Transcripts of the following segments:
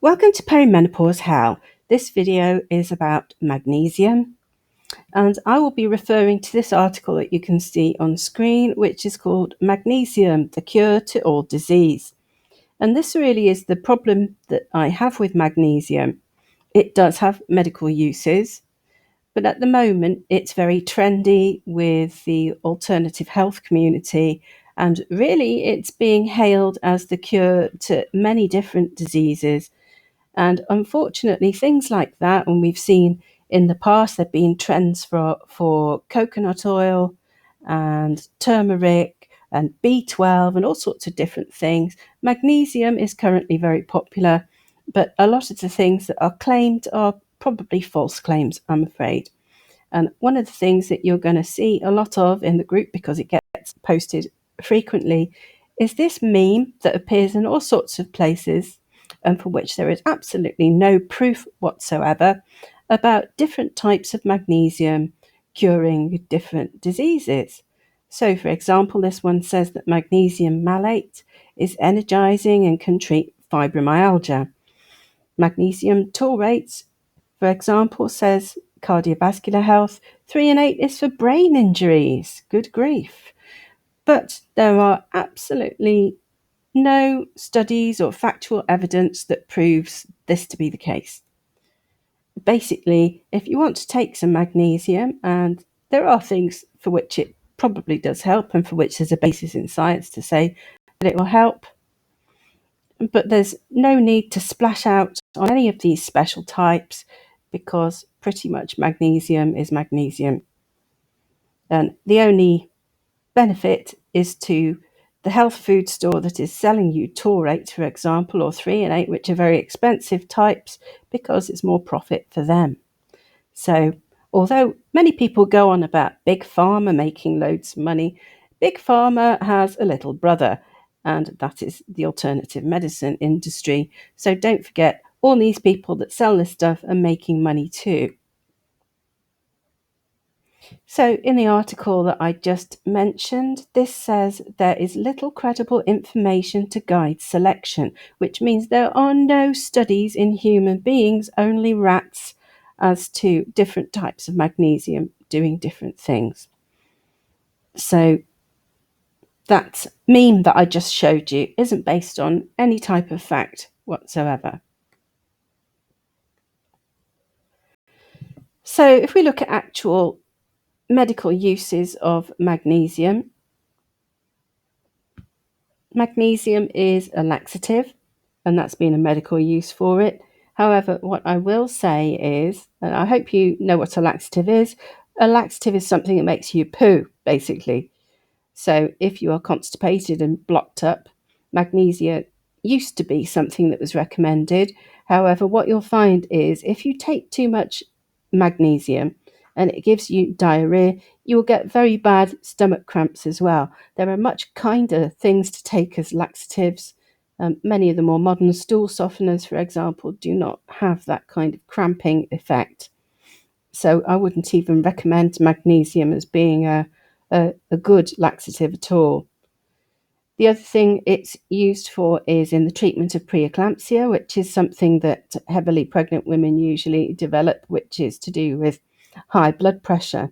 Welcome to Perimenopause How. This video is about magnesium, and I will be referring to this article that you can see on screen, which is called Magnesium, the Cure to All Disease. And this really is the problem that I have with magnesium. It does have medical uses, but at the moment it's very trendy with the alternative health community, and really it's being hailed as the cure to many different diseases. And unfortunately, things like that, and we've seen in the past, there have been trends for coconut oil and turmeric and B12 and all sorts of different things. Magnesium is currently very popular, but a lot of the things that are claimed are probably false claims, I'm afraid. And one of the things that you're going to see a lot of in the group, because it gets posted frequently, is this meme that appears in all sorts of places and for which there is absolutely no proof whatsoever about different types of magnesium curing different diseases. So, for example, this one says that magnesium malate is energizing and can treat fibromyalgia. Magnesium taurate, for example, says cardiovascular health. 3 and 8 is for brain injuries. Good grief. But there are absolutely no studies or factual evidence that proves this to be the case. Basically, if you want to take some magnesium, and there are things for which it probably does help and for which there's a basis in science to say that it will help, but there's no need to splash out on any of these special types because pretty much magnesium is magnesium. And the only benefit is to the health food store that is selling you taurate, for example, or 3 and 8, which are very expensive types, because it's more profit for them. So although many people go on about Big Pharma making loads of money, Big Pharma has a little brother, and that is the alternative medicine industry. So don't forget, all these people that sell this stuff are making money too. So in the article that I just mentioned, this says there is little credible information to guide selection, which means there are no studies in human beings, only rats, as to different types of magnesium doing different things. So that meme that I just showed you isn't based on any type of fact whatsoever. So if we look at actual medical uses of magnesium, magnesium is a laxative, and that's been a medical use for it. However, what I will say is, and I hope you know what a laxative is something that makes you poo, basically. So if you are constipated and blocked up, magnesia used to be something that was recommended. However, what you'll find is if you take too much magnesium and it gives you diarrhea, you will get very bad stomach cramps as well. There are much kinder things to take as laxatives. Many of the more modern stool softeners, for example, do not have that kind of cramping effect. So I wouldn't even recommend magnesium as being a good laxative at all. The other thing it's used for is in the treatment of preeclampsia, which is something that heavily pregnant women usually develop, which is to do with high blood pressure.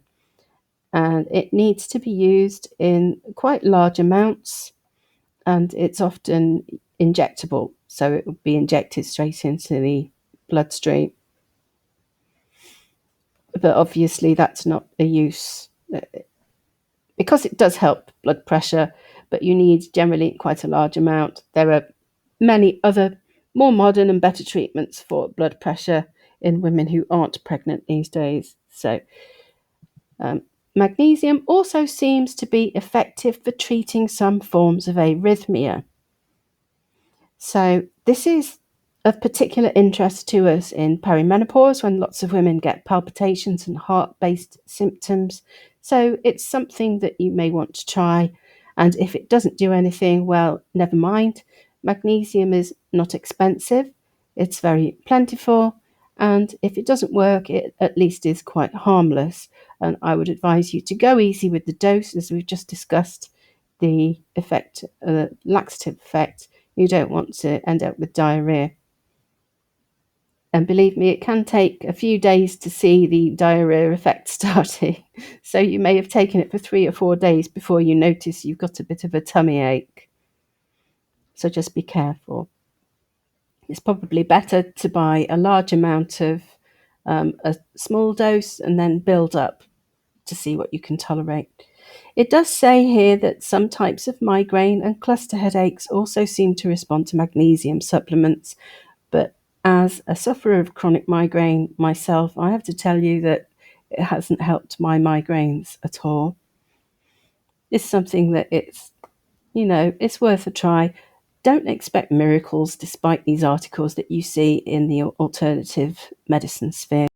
And it needs to be used in quite large amounts, and it's often injectable, so it would be injected straight into the bloodstream. But obviously that's not a use, because it does help blood pressure, but you need generally quite a large amount. There are many other more modern and better treatments for blood pressure in women who aren't pregnant these days. So magnesium also seems to be effective for treating some forms of arrhythmia. So this is of particular interest to us in perimenopause, when lots of women get palpitations and heart-based symptoms. So it's something that you may want to try. And if it doesn't do anything, well, never mind. Magnesium is not expensive. It's very plentiful. And if it doesn't work, it at least is quite harmless. And I would advise you to go easy with the dose, as we've just discussed the effect, laxative effect. You don't want to end up with diarrhea. And believe me, it can take a few days to see the diarrhea effect starting. So you may have taken it for 3 or 4 days before you notice you've got a bit of a tummy ache. So just be careful. It's probably better to buy a large amount of a small dose and then build up to see what you can tolerate. It does say here that some types of migraine and cluster headaches also seem to respond to magnesium supplements, but as a sufferer of chronic migraine myself, I have to tell you that it hasn't helped my migraines at all. It's something that it's worth a try. Don't expect miracles despite these articles that you see in the alternative medicine sphere.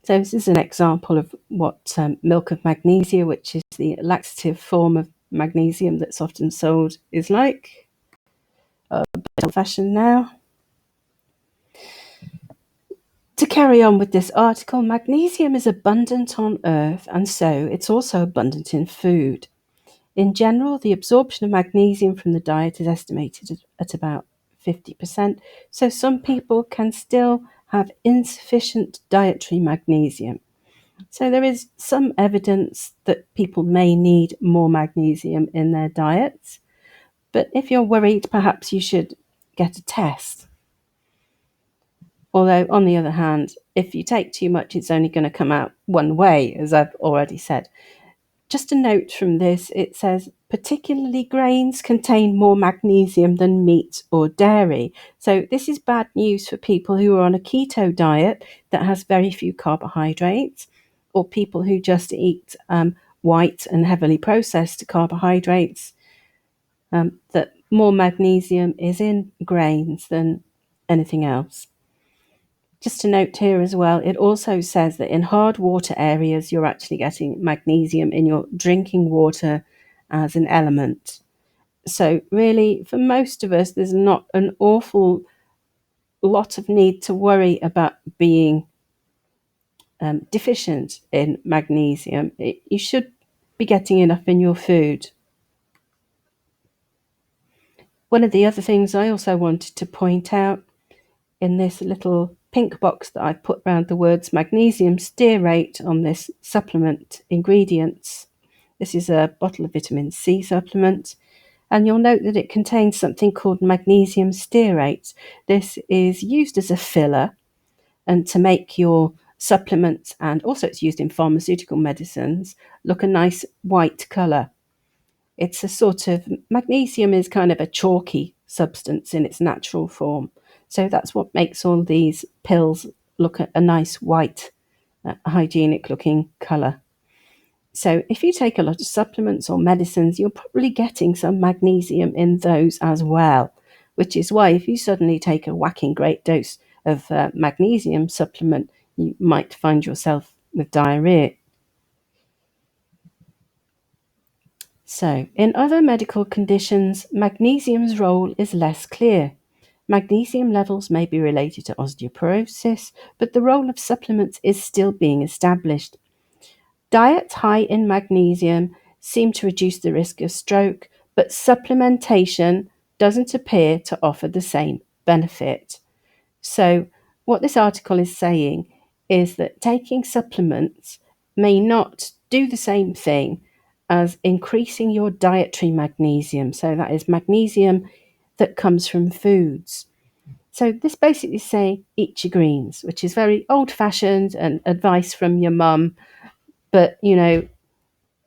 So this is an example of what milk of magnesia, which is the laxative form of magnesium that's often sold, is like. A bit old-fashioned now. To carry on with this article, magnesium is abundant on Earth, and so it's also abundant in food. In general, the absorption of magnesium from the diet is estimated at about 50%, so some people can still have insufficient dietary magnesium. So there is some evidence that people may need more magnesium in their diets, but if you're worried, perhaps you should get a test. Although, on the other hand, if you take too much, it's only going to come out one way, as I've already said. Just a note from this, it says, particularly grains contain more magnesium than meat or dairy. So this is bad news for people who are on a keto diet that has very few carbohydrates, or people who just eat white and heavily processed carbohydrates, that more magnesium is in grains than anything else. Just a note here as well, it also says that in hard water areas, you're actually getting magnesium in your drinking water as an element. So really, for most of us, there's not an awful lot of need to worry about being deficient in magnesium. You should be getting enough in your food. One of the other things I also wanted to point out in this little pink box that I've put around the words magnesium stearate on this supplement ingredients. This is a bottle of vitamin C supplement, and you'll note that it contains something called magnesium stearate. This is used as a filler and to make your supplements, and also it's used in pharmaceutical medicines, look a nice white colour. It's a sort of, magnesium is kind of a chalky substance in its natural form. So that's what makes all these pills look a nice white, hygienic looking colour. So if you take a lot of supplements or medicines, you're probably getting some magnesium in those as well, which is why if you suddenly take a whacking great dose of magnesium supplement, you might find yourself with diarrhea. So, in other medical conditions, magnesium's role is less clear. Magnesium levels may be related to osteoporosis, but the role of supplements is still being established. Diets high in magnesium seem to reduce the risk of stroke, but supplementation doesn't appear to offer the same benefit. So, what this article is saying is that taking supplements may not do the same thing as increasing your dietary magnesium. So, that is magnesium that comes from foods. So, this basically is saying eat your greens, which is very old fashioned and advice from your mum. But,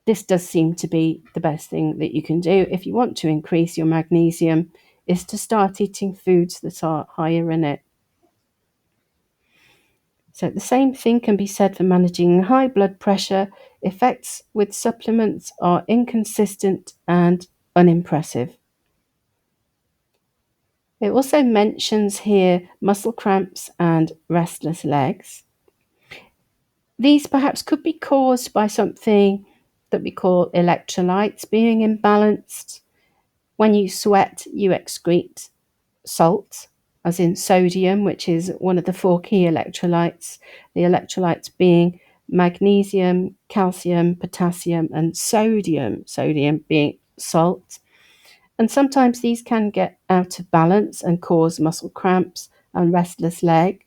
this does seem to be the best thing that you can do if you want to increase your magnesium, is to start eating foods that are higher in it. So the same thing can be said for managing high blood pressure. Effects with supplements are inconsistent and unimpressive. It also mentions here muscle cramps and restless legs. These perhaps could be caused by something that we call electrolytes being imbalanced. When you sweat, you excrete salt, as in sodium, which is one of the 4 key electrolytes. The electrolytes being magnesium, calcium, potassium, and sodium, sodium being salt. And sometimes these can get out of balance and cause muscle cramps, and restless leg.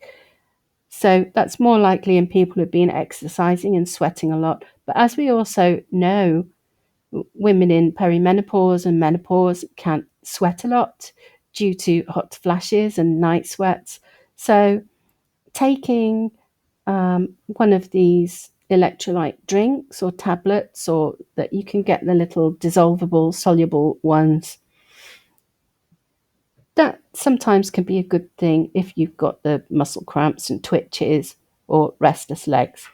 So that's more likely in people who've been exercising and sweating a lot. But as we also know, women in perimenopause and menopause can sweat a lot due to hot flashes and night sweats. So taking one of these electrolyte drinks or tablets, or that you can get the little dissolvable, soluble ones, that sometimes can be a good thing if you've got the muscle cramps and twitches or restless legs.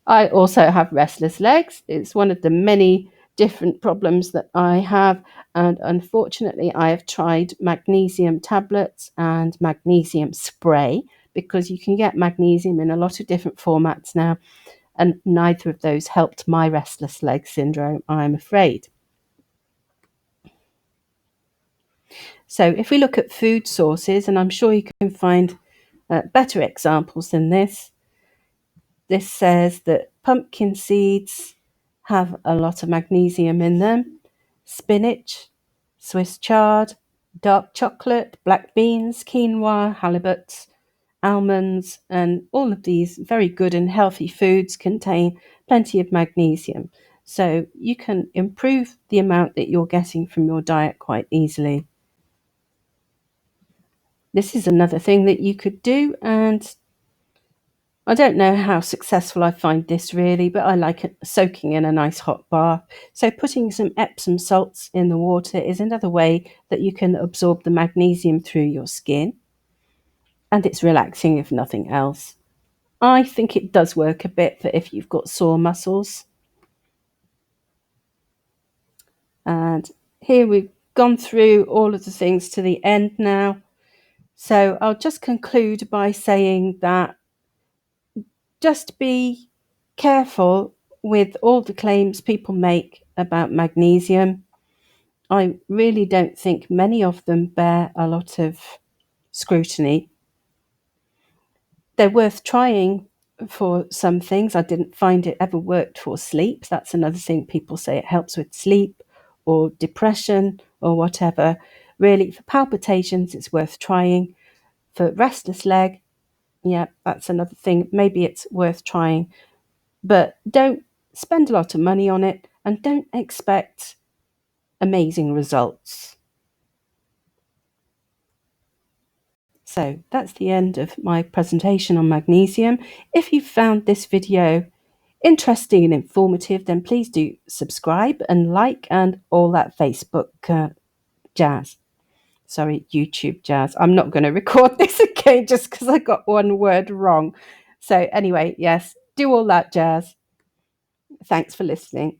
I also have restless legs. It's one of the many different problems that I have. And unfortunately, I have tried magnesium tablets and magnesium spray, because you can get magnesium in a lot of different formats now. And neither of those helped my restless leg syndrome, I'm afraid. So if we look at food sources, and I'm sure you can find better examples than this, this says that pumpkin seeds have a lot of magnesium in them, spinach, Swiss chard, dark chocolate, black beans, quinoa, halibut, almonds, and all of these very good and healthy foods contain plenty of magnesium. So you can improve the amount that you're getting from your diet quite easily. This is another thing that you could do, and I don't know how successful I find this really, but I like it soaking in a nice hot bath. So putting some Epsom salts in the water is another way that you can absorb the magnesium through your skin. And it's relaxing if nothing else. I think it does work a bit for if you've got sore muscles. And here we've gone through all of the things to the end now. So I'll just conclude by saying that just be careful with all the claims people make about magnesium. I really don't think many of them bear a lot of scrutiny. They're worth trying for some things. I didn't find it ever worked for sleep. That's another thing. People say it helps with sleep or depression or whatever. Really, for palpitations, it's worth trying. For restless leg, yeah, that's another thing. Maybe it's worth trying. But don't spend a lot of money on it, and don't expect amazing results. So that's the end of my presentation on magnesium. If you found this video interesting and informative, then please do subscribe and like and all that Facebook jazz. Sorry, YouTube jazz. I'm not going to record this again just because I got one word wrong. So anyway, yes, do all that jazz. Thanks for listening.